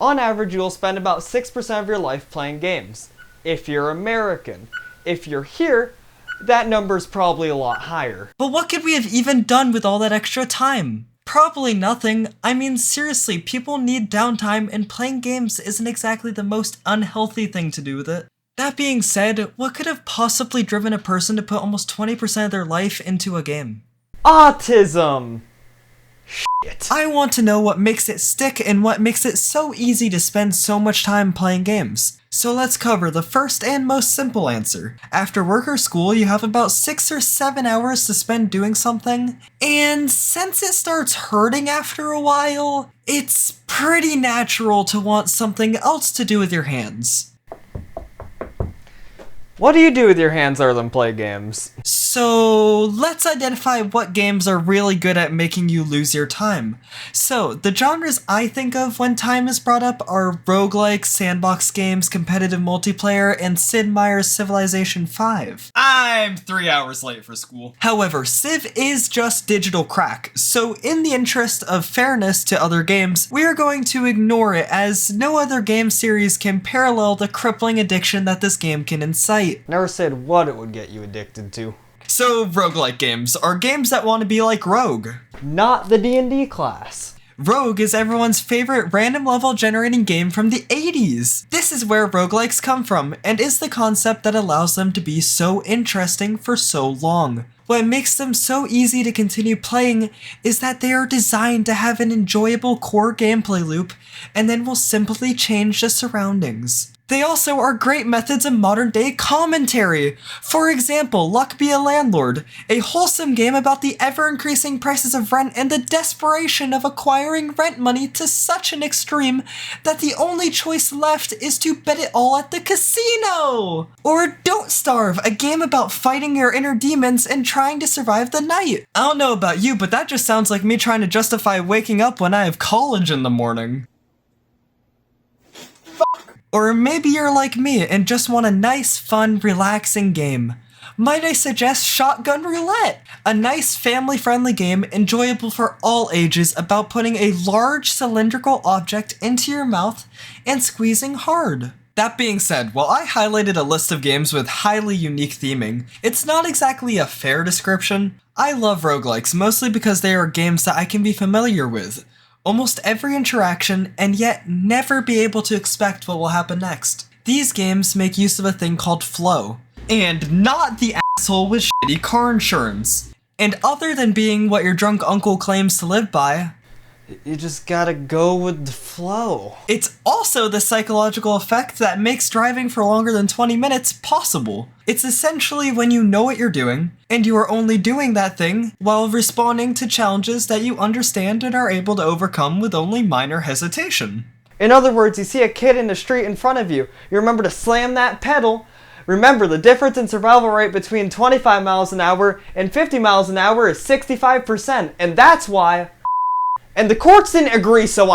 On average, you'll spend about 6% of your life playing games. If you're American. If you're here, that number's probably a lot higher. But what could we have even done with all that extra time? Probably nothing. I mean, seriously, people need downtime, and playing games isn't exactly the most unhealthy thing to do with it. That being said, what could have possibly driven a person to put almost 20% of their life into a game? Autism! Shit. I want to know what makes it stick and what makes it so easy to spend so much time playing games. So let's cover the first and most simple answer. After work or school, you have about 6 or 7 hours to spend doing something, and since it starts hurting after a while, it's pretty natural to want something else to do with your hands. What do you do with your hands other than play games? So let's identify what games are really good at making you lose your time. So the genres I think of when time is brought up are roguelikes, sandbox games, competitive multiplayer, and Sid Meier's Civilization 5. I'm 3 hours late for school. However, Civ is just digital crack, so in the interest of fairness to other games, we are going to ignore it as no other game series can parallel the crippling addiction that this game can incite. Never said what it would get you addicted to. So, roguelike games are games that want to be like Rogue. Not the D&D class. Rogue is everyone's favorite random level generating game from the 80s. This is where roguelikes come from, and is the concept that allows them to be so interesting for so long. What makes them so easy to continue playing is that they are designed to have an enjoyable core gameplay loop, and then will simply change the surroundings. They also are great methods of modern day commentary. For example, Luck Be a Landlord, a wholesome game about the ever-increasing prices of rent and the desperation of acquiring rent money to such an extreme that the only choice left is to bet it all at the casino! Or Don't Starve, a game about fighting your inner demons and trying to survive the night. I don't know about you, but that just sounds like me trying to justify waking up when I have college in the morning. Or maybe you're like me and just want a nice, fun, relaxing game. Might I suggest Shotgun Roulette? A nice, family-friendly game enjoyable for all ages about putting a large cylindrical object into your mouth and squeezing hard. That being said, while I highlighted a list of games with highly unique theming, it's not exactly a fair description. I love roguelikes mostly because they are games that I can be familiar with. Almost every interaction, and yet never be able to expect what will happen next. These games make use of a thing called flow, and not the asshole with shitty car insurance. And other than being what your drunk uncle claims to live by, you just gotta go with the flow. It's also the psychological effect that makes driving for longer than 20 minutes possible. It's essentially when you know what you're doing, and you are only doing that thing while responding to challenges that you understand and are able to overcome with only minor hesitation. In other words, you see a kid in the street in front of you. You remember to slam that pedal. Remember, the difference in survival rate between 25 miles an hour and 50 miles an hour is 65%, and that's why... And the courts didn't agree, so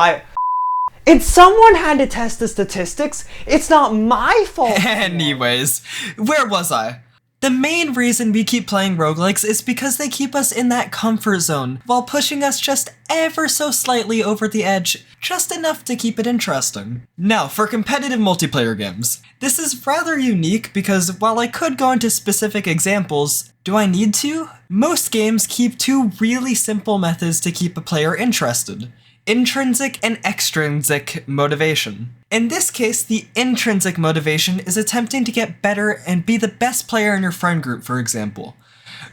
and someone had to test the statistics. It's not my fault. Anyways, where was I? The main reason we keep playing roguelikes is because they keep us in that comfort zone, while pushing us just ever so slightly over the edge, just enough to keep it interesting. Now, for competitive multiplayer games. This is rather unique because while I could go into specific examples, do I need to? Most games keep two really simple methods to keep a player interested: intrinsic and extrinsic motivation. In this case, the intrinsic motivation is attempting to get better and be the best player in your friend group, for example,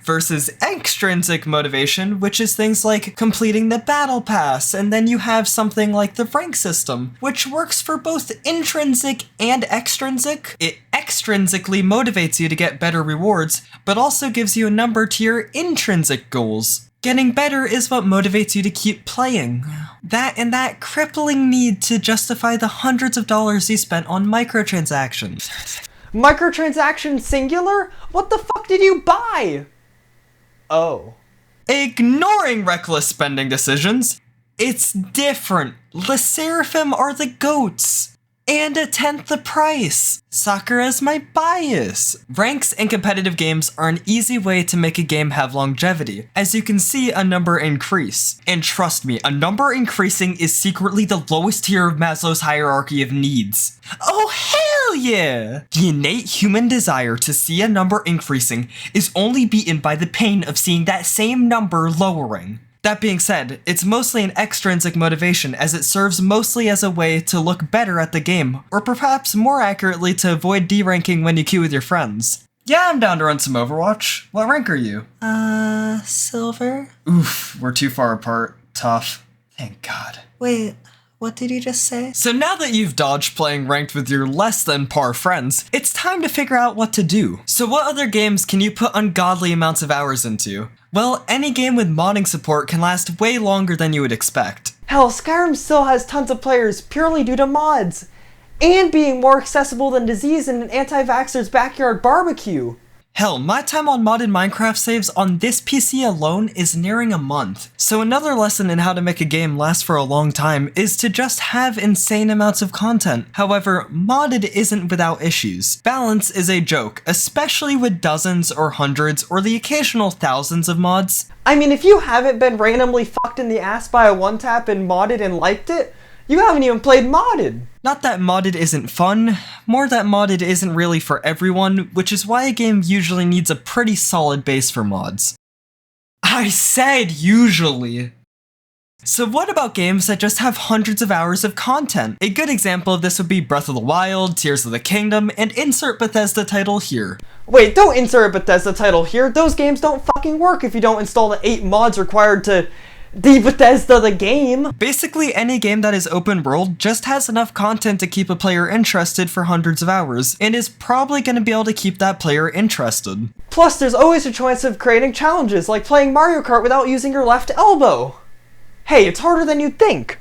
versus extrinsic motivation, which is things like completing the battle pass, and then you have something like the rank system, which works for both intrinsic and extrinsic. It extrinsically motivates you to get better rewards, but also gives you a number to your intrinsic goals. Getting better is what motivates you to keep playing. That and that crippling need to justify the hundreds of dollars you spent on microtransactions. Microtransactions singular? What the fuck did you buy? Oh. Ignoring reckless spending decisions, it's different. Le Seraphim are the goats. and 1/10 the price. Sakura's my bias. Ranks in competitive games are an easy way to make a game have longevity, as you can see a number increase. And trust me, a number increasing is secretly the lowest tier of Maslow's hierarchy of needs. Oh hell yeah! The innate human desire to see a number increasing is only beaten by the pain of seeing that same number lowering. That being said, it's mostly an extrinsic motivation, as it serves mostly as a way to look better at the game, or perhaps more accurately to avoid deranking when you queue with your friends. Yeah, I'm down to run some Overwatch. What rank are you? Silver? Oof, we're too far apart. Tough. Thank God. Wait, what did you just say? So now that you've dodged playing ranked with your less than par friends, it's time to figure out what to do. So what other games can you put ungodly amounts of hours into? Well, any game with modding support can last way longer than you would expect. Hell, Skyrim still has tons of players purely due to mods. And being more accessible than disease in an anti-vaxxer's backyard barbecue. Hell, my time on modded Minecraft saves on this PC alone is nearing a month. So another lesson in how to make a game last for a long time is to just have insane amounts of content. However, modded isn't without issues. Balance is a joke, especially with dozens or hundreds or the occasional thousands of mods. I mean, if you haven't been randomly fucked in the ass by a one-tap and modded and liked it, you haven't even played modded. Not that modded isn't fun, more that modded isn't really for everyone, which is why a game usually needs a pretty solid base for mods. I said usually. So what about games that just have hundreds of hours of content? A good example of this would be Breath of the Wild, Tears of the Kingdom, and insert Bethesda title here. Wait, don't insert a Bethesda title here. Those games don't fucking work if you don't install the 8 mods required to Bethesda the game. Basically, any game that is open world just has enough content to keep a player interested for hundreds of hours, and is probably going to be able to keep that player interested. Plus, there's always a choice of creating challenges, like playing Mario Kart without using your left elbow. Hey, it's harder than you'd think.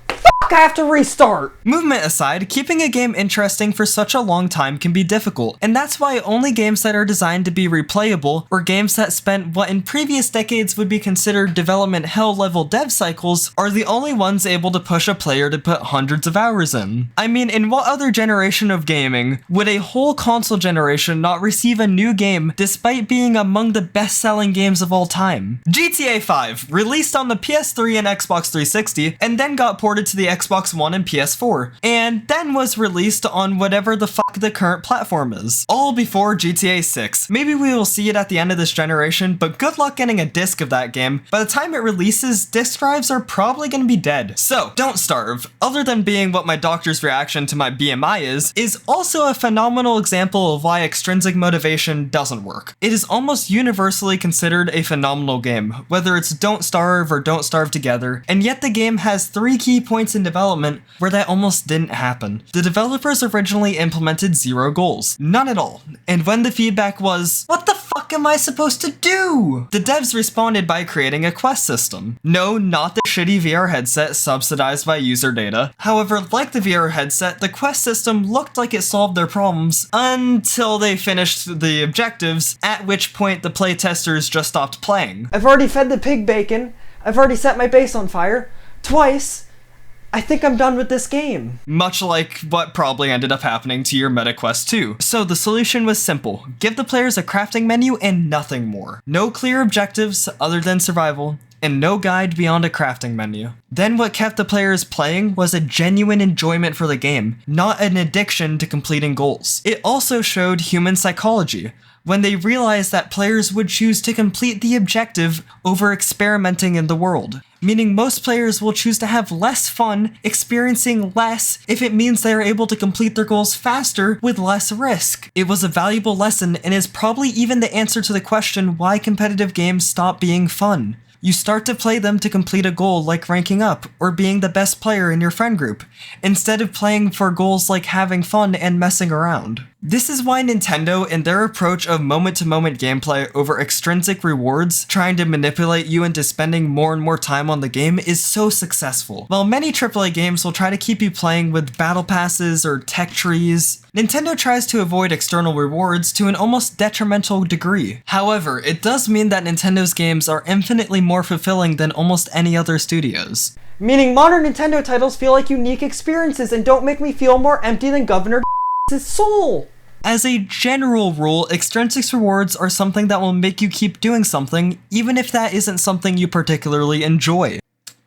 Fuck, I have to restart! Movement aside, keeping a game interesting for such a long time can be difficult, and that's why only games that are designed to be replayable, or games that spent what in previous decades would be considered development hell level dev cycles, are the only ones able to push a player to put hundreds of hours in. I mean, in what other generation of gaming would a whole console generation not receive a new game despite being among the best-selling games of all time? GTA 5, released on the PS3 and Xbox 360, and then got ported to the Xbox One and PS4, and then was released on whatever the fuck the current platform is. All before GTA 6. Maybe we will see it at the end of this generation, but good luck getting a disc of that game. By the time it releases, disc drives are probably gonna be dead. So, don't starve. Other than being what my doctor's reaction to my BMI is also a phenomenal example of why extrinsic motivation doesn't work. It is almost universally considered a phenomenal game, whether it's Don't Starve or Don't Starve Together, and yet the game has 3 key points in development where that almost didn't happen. The developers originally implemented 0 goals. None at all. And when the feedback was, "What the fuck am I supposed to do?" the devs responded by creating a quest system. No, not the shitty VR headset subsidized by user data. However, like the VR headset, the quest system looked like it solved their problems until they finished the objectives, at which point the playtesters just stopped playing. I've already fed the pig bacon. I've already set my base on fire. Twice. I think I'm done with this game. Much like what probably ended up happening to your MetaQuest 2. So the solution was simple. Give the players a crafting menu and nothing more. No clear objectives other than survival, and no guide beyond a crafting menu. Then what kept the players playing was a genuine enjoyment for the game, not an addiction to completing goals. It also showed human psychology, when they realized that players would choose to complete the objective over experimenting in the world. Meaning most players will choose to have less fun, experiencing less, if it means they are able to complete their goals faster with less risk. It was a valuable lesson and is probably even the answer to the question why competitive games stop being fun. You start to play them to complete a goal like ranking up or being the best player in your friend group, instead of playing for goals like having fun and messing around. This is why Nintendo, in their approach of moment-to-moment gameplay over extrinsic rewards, trying to manipulate you into spending more and more time on the game, is so successful. While many AAA games will try to keep you playing with battle passes or tech trees, Nintendo tries to avoid external rewards to an almost detrimental degree. However, it does mean that Nintendo's games are infinitely more fulfilling than almost any other studios. Meaning modern Nintendo titles feel like unique experiences and don't make me feel more empty than Governor soul. As a general rule, extrinsic rewards are something that will make you keep doing something, even if that isn't something you particularly enjoy.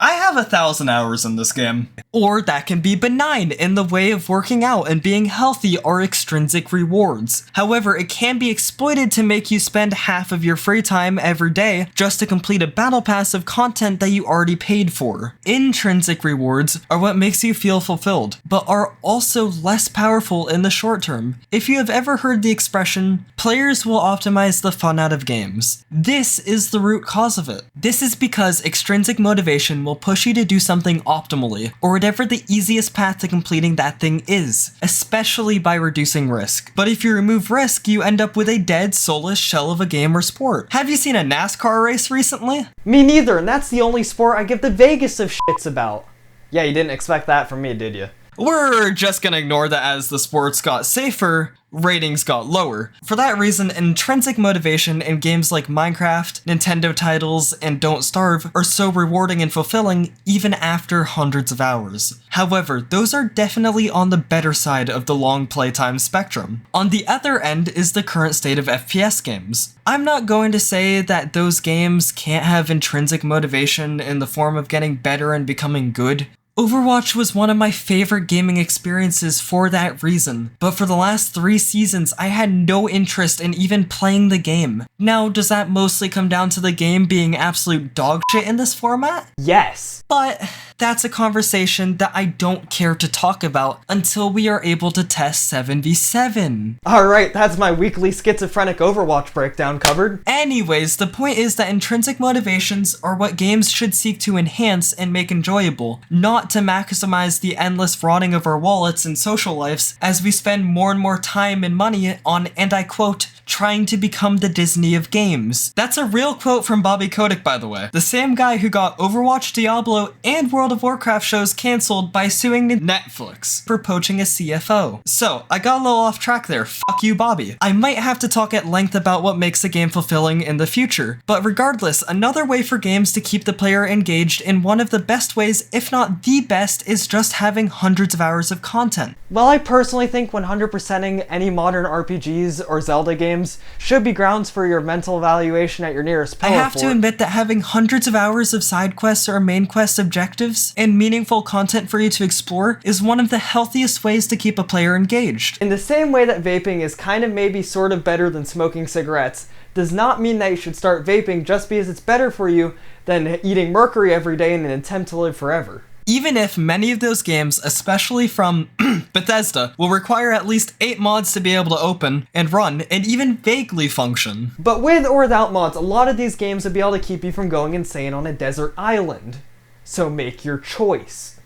I have 1,000 hours in this game. Or that can be benign in the way of working out and being healthy are extrinsic rewards. However, it can be exploited to make you spend half of your free time every day just to complete a battle pass of content that you already paid for. Intrinsic rewards are what makes you feel fulfilled, but are also less powerful in the short term. If you have ever heard the expression, players will optimize the fun out of games, this is the root cause of it. This is because extrinsic motivation will push you to do something optimally, or whatever the easiest path to completing that thing is, especially by reducing risk. But if you remove risk, you end up with a dead, soulless shell of a game or sport. Have you seen a NASCAR race recently? Me neither, and that's the only sport I give the vaguest of shits about. Yeah, you didn't expect that from me, did you? We're just gonna ignore that as the sports got safer, ratings got lower. For that reason, intrinsic motivation in games like Minecraft, Nintendo titles, and Don't Starve are so rewarding and fulfilling even after hundreds of hours. However, those are definitely on the better side of the long playtime spectrum. On the other end is the current state of FPS games. I'm not going to say that those games can't have intrinsic motivation in the form of getting better and becoming good. Overwatch was one of my favorite gaming experiences for that reason, but for the last 3 seasons I had no interest in even playing the game. Now, does that mostly come down to the game being absolute dog shit in this format? Yes. But that's a conversation that I don't care to talk about until we are able to test 7v7. Alright, that's my weekly schizophrenic Overwatch breakdown covered. Anyways, the point is that intrinsic motivations are what games should seek to enhance and make enjoyable, not to maximize the endless rotting of our wallets and social lives as we spend more and more time and money on, and I quote, trying to become the Disney of games. That's a real quote from Bobby Kotick, by the way. The same guy who got Overwatch, Diablo, and World of Warcraft shows cancelled by suing Netflix for poaching a CFO. So, I got a little off track there. Fuck you, Bobby. I might have to talk at length about what makes a game fulfilling in the future, but regardless, another way for games to keep the player engaged in one of the best ways, if not the best, is just having hundreds of hours of content. Well, I personally think 100%ing any modern RPGs or Zelda games should be grounds for your mental evaluation at your nearest pillar I have to admit that having hundreds of hours of side quests or main quest objectives and meaningful content for you to explore is one of the healthiest ways to keep a player engaged. In the same way that vaping is kind of maybe sort of better than smoking cigarettes, does not mean that you should start vaping just because it's better for you than eating mercury every day in an attempt to live forever. Even if many of those games, especially from Bethesda, will require at least 8 mods to be able to open and run and even vaguely function. But with or without mods, a lot of these games would be able to keep you from going insane on a desert island. So make your choice.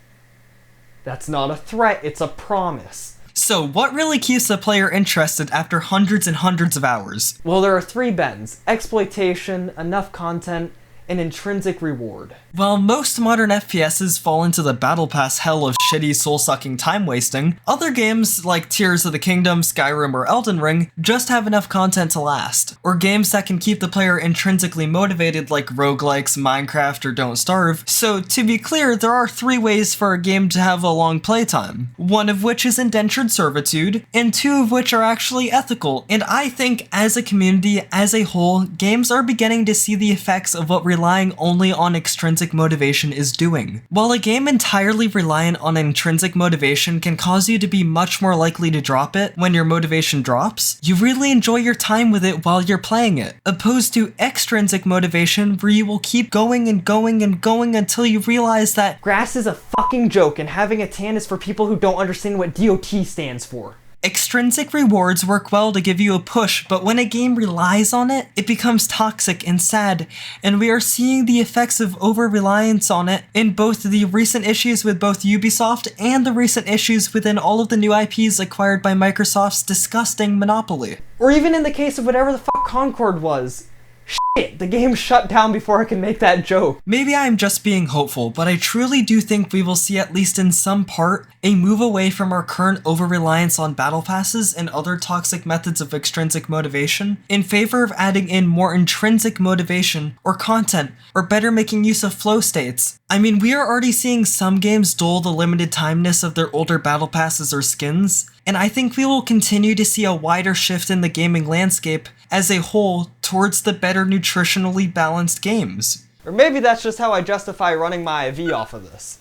That's not a threat, it's a promise. So what really keeps the player interested after hundreds and hundreds of hours? Well, there are 3 bends: exploitation, enough content, and intrinsic reward. While most modern FPSs fall into the battle pass hell of shitty soul-sucking time wasting, other games like Tears of the Kingdom, Skyrim, or Elden Ring just have enough content to last. Or games that can keep the player intrinsically motivated like roguelikes, Minecraft, or Don't Starve. So to be clear, there are 3 ways for a game to have a long playtime. One of which is indentured servitude, and 2 of which are actually ethical. And I think as a community, as a whole, games are beginning to see the effects of what relying only on extrinsic motivation is doing. While a game entirely reliant on intrinsic motivation can cause you to be much more likely to drop it when your motivation drops, you really enjoy your time with it while you're playing it, opposed to extrinsic motivation where you will keep going and going and going until you realize that grass is a fucking joke and having a tan is for people who don't understand what DOT stands for. Extrinsic rewards work well to give you a push, but when a game relies on it, it becomes toxic and sad, and we are seeing the effects of over-reliance on it in both the recent issues with both Ubisoft and the recent issues within all of the new IPs acquired by Microsoft's disgusting monopoly. Or even in the case of whatever the fuck Concord was. Shit, the game shut down before I can make that joke. Maybe I'm just being hopeful, but I truly do think we will see, at least in some part, a move away from our current over-reliance on battle passes and other toxic methods of extrinsic motivation, in favor of adding in more intrinsic motivation, or content, or better making use of flow states. I mean, we are already seeing some games dull the limited timeness of their older battle passes or skins, and I think we will continue to see a wider shift in the gaming landscape as a whole towards the better nutritionally balanced games. Or maybe that's just how I justify running my IV off of this.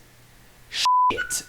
Shit.